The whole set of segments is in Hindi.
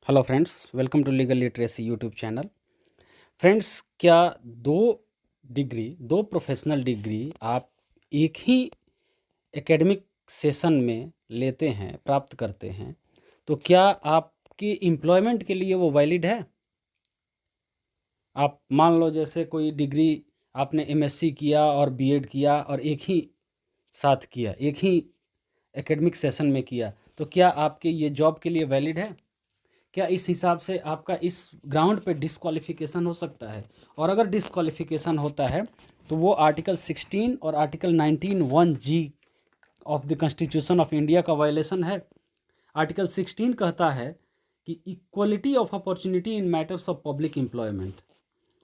Hello friends, welcome to legal literacy YouTube channel. Friends, क्या दो प्रोफेशनल डिग्री आप एक ही एकेडमिक सेशन में लेते हैं, प्राप्त करते हैं, तो क्या आपके एम्प्लॉयमेंट के लिए वो वैलिड है? आप मान लो जैसे कोई डिग्री आपने एमएससी किया और बीएड किया और एक ही साथ किया, एक ही एकेडमिक सेशन में किया, तो क्या आपके ये जॉब के लिए वैलिड है? क्या इस हिसाब से आपका इस ग्राउंड पे डिस्क्वालिफिकेशन हो सकता है? और अगर डिस्क्वालिफिकेशन होता है तो वो आर्टिकल 16 और article 19(1)(g of the constitution of India का वायलेशन है। आर्टिकल 16 कहता है कि equality of opportunity in matters of public employment,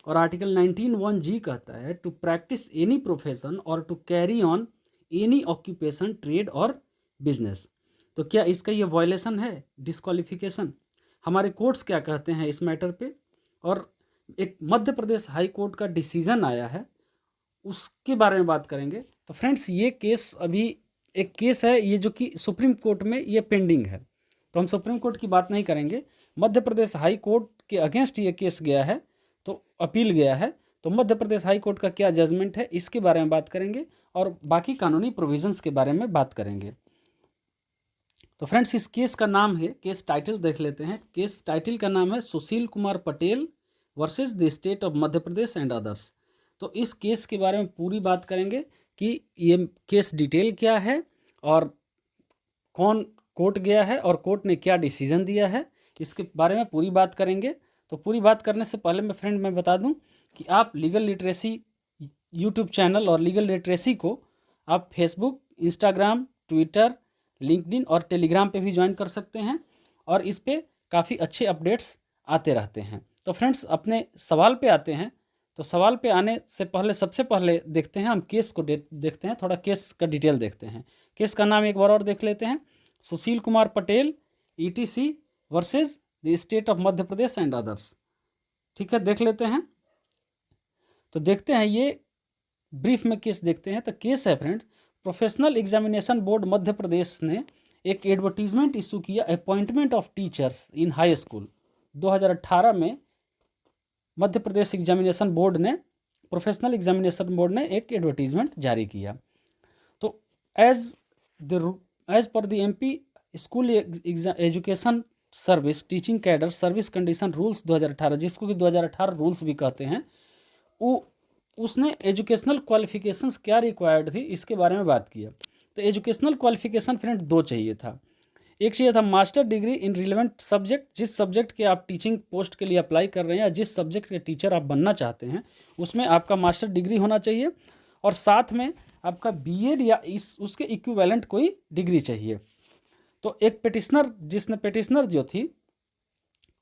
और आर्टिकल 19(1)(g कहता है टू प्रैक्टिस एनी प्रोफेशन और to carry on any occupation, trade और बिजनेस। तो क्या इसका ये वायलेशन है, डिस्क्वालिफिकेशन? हमारे कोर्ट्स क्या कहते हैं इस मैटर पे, और एक मध्य प्रदेश हाई कोर्ट का डिसीजन आया है, उसके बारे में बात करेंगे। तो फ्रेंड्स, ये केस अभी एक केस है ये जो कि सुप्रीम कोर्ट में ये पेंडिंग है, तो हम सुप्रीम कोर्ट की बात नहीं करेंगे। मध्य प्रदेश हाई कोर्ट के अगेंस्ट ये केस गया है, तो अपील गया है, तो मध्य प्रदेश हाई कोर्ट का क्या जजमेंट है इसके बारे में बात करेंगे और बाकी कानूनी प्रोविजंस के बारे में बात करेंगे। तो फ्रेंड्स, इस केस का नाम है, केस टाइटल देख लेते हैं। केस टाइटल का नाम है Sushil Kumar Patel versus the state of Madhya Pradesh and others. तो इस केस के बारे में पूरी बात करेंगे कि ये केस डिटेल क्या है और कौन कोर्ट गया है और कोर्ट ने क्या डिसीजन दिया है, इसके बारे में पूरी बात करेंगे। तो पूरी बात करने से पहले मैं बता दूं कि आप लीगल लिटरेसी यूट्यूब चैनल और लीगल लिटरेसी को आप फेसबुक, इंस्टाग्राम, ट्विटर, लिंक्डइन और टेलीग्राम पे भी ज्वाइन कर सकते हैं, और इस पे काफ़ी अच्छे अपडेट्स आते रहते हैं। तो फ्रेंड्स, अपने सवाल पे आते हैं। तो सवाल पे आने से पहले सबसे पहले देखते हैं हम केस को देखते हैं, थोड़ा केस का डिटेल देखते हैं। केस का नाम एक बार और देख लेते हैं, Sushil Kumar Patel ETC versus the state of Madhya Pradesh and others. ठीक है, देख लेते हैं। तो देखते हैं, ये ब्रीफ में केस देखते हैं। तो केस है friends, professional examination board Madhya Pradesh ने एक एडवर्टीजमेंट इशू किया appointment of teachers in high school. 2018 में मध्य प्रदेश एग्जामिनेशन बोर्ड ने, प्रोफेशनल एग्जामिनेशन बोर्ड ने एक एडवर्टीजमेंट जारी किया। तो as per the MP school education service teaching cadre service condition rules 2018, जिसको कि 2018 रूल्स भी कहते हैं, उसने एजुकेशनल क्वालिफिकेशंस क्या रिक्वायर्ड थी इसके बारे में बात किया। तो एजुकेशनल क्वालिफिकेशन फ्रेंड दो चाहिए था। एक चाहिए था master degree in relevant subject, जिस सब्जेक्ट के आप टीचिंग पोस्ट के लिए अप्लाई कर रहे हैं या जिस सब्जेक्ट के टीचर आप बनना चाहते हैं उसमें आपका मास्टर डिग्री होना चाहिए, और साथ में आपका BEd या उसके इक्विवेलेंट कोई डिग्री चाहिए। तो एक पेटिशनर जो थी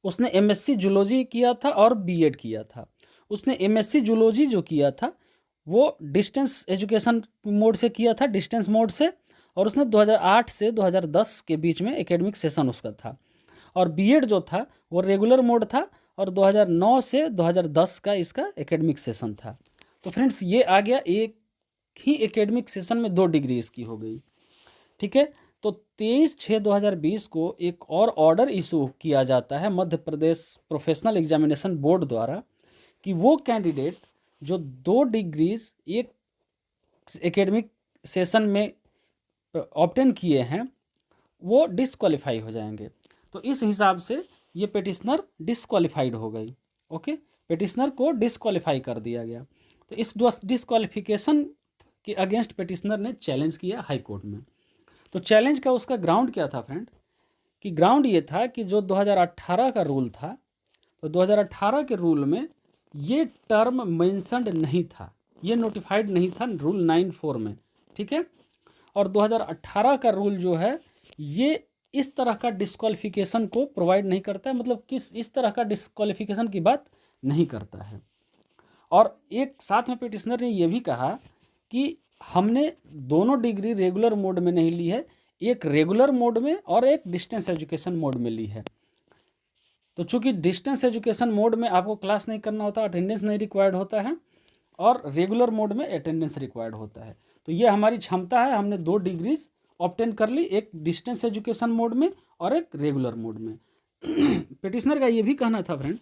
उसने MSc जूलॉजी किया था और BEd किया था। उसने MSc जूलॉजी जो किया था वो डिस्टेंस एजुकेशन मोड से किया था, डिस्टेंस मोड से, और उसने 2008 से 2010 के बीच में एकेडमिक सेशन उसका था। और BEd जो था वो रेगुलर मोड था और 2009 से 2010 का इसका एकेडमिक सेशन था। तो फ्रेंड्स, ये आ गया, एक ही एकेडमिक सेशन में 2 डिग्री इसकी हो गई। ठीक है, तो 23/6/2020 को एक और ऑर्डर इशू किया जाता है Madhya Pradesh professional examination board द्वारा कि वो कैंडिडेट जो 2 डिग्रीज एक एकेडमिक सेशन में ऑब्टेन किए हैं वो डिसक्वालीफाई हो जाएंगे। तो इस हिसाब से ये पेटिशनर डिसक्वालीफाइड हो गई। ओके, पेटिशनर को डिसक्वालीफाई कर दिया गया। तो इस डिसक्वालीफिकेशन के अगेंस्ट पेटिशनर ने चैलेंज किया हाई कोर्ट में। तो चैलेंज का उसका ग्राउंड क्या था फ्रेंड, कि ग्राउंड ये था कि जो 2018 का रूल था, तो 2018 के रूल में ये टर्म मेंशन्ड नहीं था, ये नोटिफाइड नहीं था रूल 9(4) में। ठीक है, और 2018 का रूल जो है ये इस तरह का डिस्क्वालिफिकेशन को प्रोवाइड नहीं करता है, मतलब इस तरह का डिस्क्वालिफिकेशन की बात नहीं करता है। और एक साथ में पिटिशनर ने यह भी कहा कि हमने दोनों डिग्री रेगुलर मोड में नहीं ली है, एक रेगुलर मोड में और एक डिस्टेंस एजुकेशन मोड में ली है। तो चूंकि डिस्टेंस एजुकेशन मोड में आपको क्लास नहीं करना होता, अटेंडेंस नहीं रिक्वायर्ड होता है, और रेगुलर मोड में अटेंडेंस रिक्वायर्ड होता है, तो ये हमारी क्षमता है, हमने 2 डिग्रीज ऑब्टेन कर ली, एक डिस्टेंस एजुकेशन मोड में और एक रेगुलर मोड में। पिटिशनर का ये भी कहना था फ्रेंड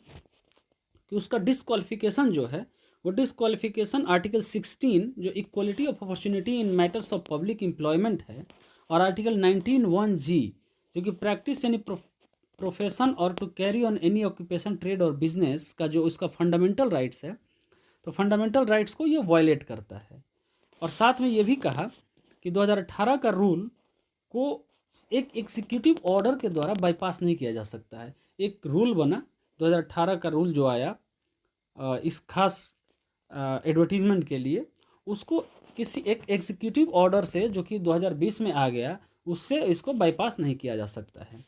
कि उसका डिस्क्वालिफिकेशन जो है वो डिस्क्वालिफिकेशन आर्टिकल 16 जो equality of opportunity in matters of public employment है, और आर्टिकल 19(1)(g जो कि प्रैक्टिस एनी प्रोफेशन और to carry on any occupation trade और बिजनेस का जो उसका फंडामेंटल राइट्स है, तो फंडामेंटल राइट्स को ये वायलेट करता है। और साथ में ये भी कहा कि 2018 का रूल को एक एग्जीक्यूटिव ऑर्डर के द्वारा बाईपास नहीं किया जा सकता है। एक रूल बना 2018 का रूल जो आया इस खास एडवर्टीजमेंट के लिए, उसको किसी एक एग्जीक्यूटिव ऑर्डर से जो कि 2020 में आ गया, उससे इसको बाईपास नहीं किया जा सकता है।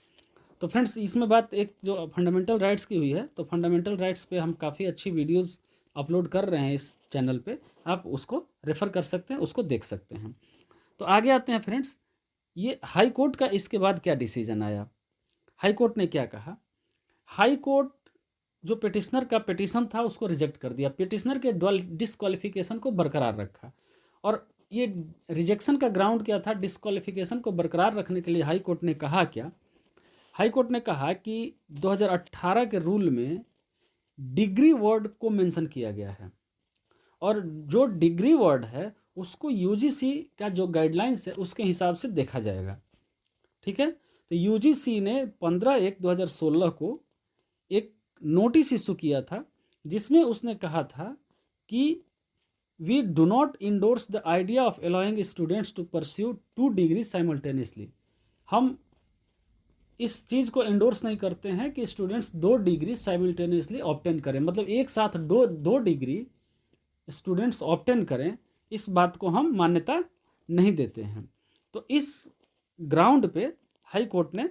तो फ्रेंड्स इसमें बात एक जो फंडामेंटल राइट्स की हुई है, तो फंडामेंटल राइट्स पे हम काफ़ी अच्छी वीडियोस अपलोड कर रहे हैं इस चैनल पे, आप उसको रेफ़र कर सकते हैं, उसको देख सकते हैं। तो आगे आते हैं फ्रेंड्स, ये हाई कोर्ट का इसके बाद क्या डिसीजन आया। हाई कोर्ट ने क्या कहा, हाई कोर्ट जो पिटिशनर का पिटिशन था उसको रिजेक्ट कर दिया, पिटिशनर के डिस्क्वालिफिकेशन को बरकरार रखा। और ये रिजेक्शन का ग्राउंड क्या था, डिस्क्वालिफिकेशन को बरकरार रखने के लिए हाई कोर्ट ने कहा क्या, हाई कोर्ट ने कहा कि 2018 के रूल में डिग्री वर्ड को मेंशन किया गया है, और जो डिग्री वर्ड है उसको यूजीसी का जो गाइडलाइंस है उसके हिसाब से देखा जाएगा। ठीक है, तो यूजीसी ने 15/1/2016 को एक नोटिस इशू किया था, जिसमें उसने कहा था कि we do not endorse the idea of allowing students to pursue 2 degree simultaneously. हम इस चीज़ को इंडोर्स नहीं करते हैं कि स्टूडेंट्स 2 डिग्री साइमल्टेनियसली ऑब्टेन करें, मतलब एक साथ दो डिग्री स्टूडेंट्स ऑब्टेन करें, इस बात को हम मान्यता नहीं देते हैं। तो इस ग्राउंड पे हाई कोर्ट ने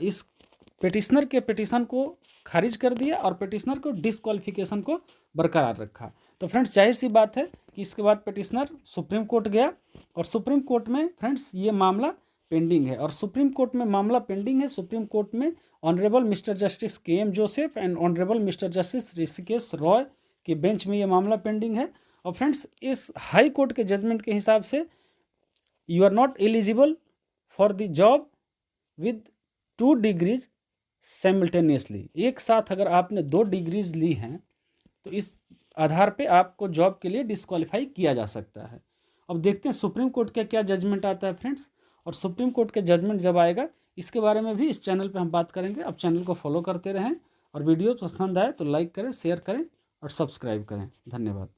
इस पिटिशनर के पिटिशन को खारिज कर दिया और पिटिशनर को डिस्क्वालिफिकेशन को बरकरार रखा। तो फ्रेंड्स जाहिर सी बात है कि इसके बाद पिटिशनर सुप्रीम कोर्ट गया, और सुप्रीम कोर्ट में फ्रेंड्स ये मामला पेंडिंग है, और सुप्रीम कोर्ट में मामला पेंडिंग है। सुप्रीम कोर्ट में honourable mister justice KM. Joseph and honourable mister justice Rishikesh Roy के बेंच में ये मामला पेंडिंग है। और फ्रेंड्स इस हाई कोर्ट के जजमेंट के हिसाब से you are not eligible for the job with 2 degrees simultaneously. एक साथ अगर आपने 2 डिग्रीज ली हैं तो इस आधार पे आपको जॉब के लिए डिस्क्वालीफाई किया जा सकता है। अब देखते हैं सुप्रीम कोर्ट का क्या जजमेंट आता है फ्रेंड्स, और सुप्रीम कोर्ट के जजमेंट जब आएगा इसके बारे में भी इस चैनल पे हम बात करेंगे। अब चैनल को फॉलो करते रहें, और वीडियो पसंद आए तो लाइक करें, शेयर करें और सब्सक्राइब करें। धन्यवाद।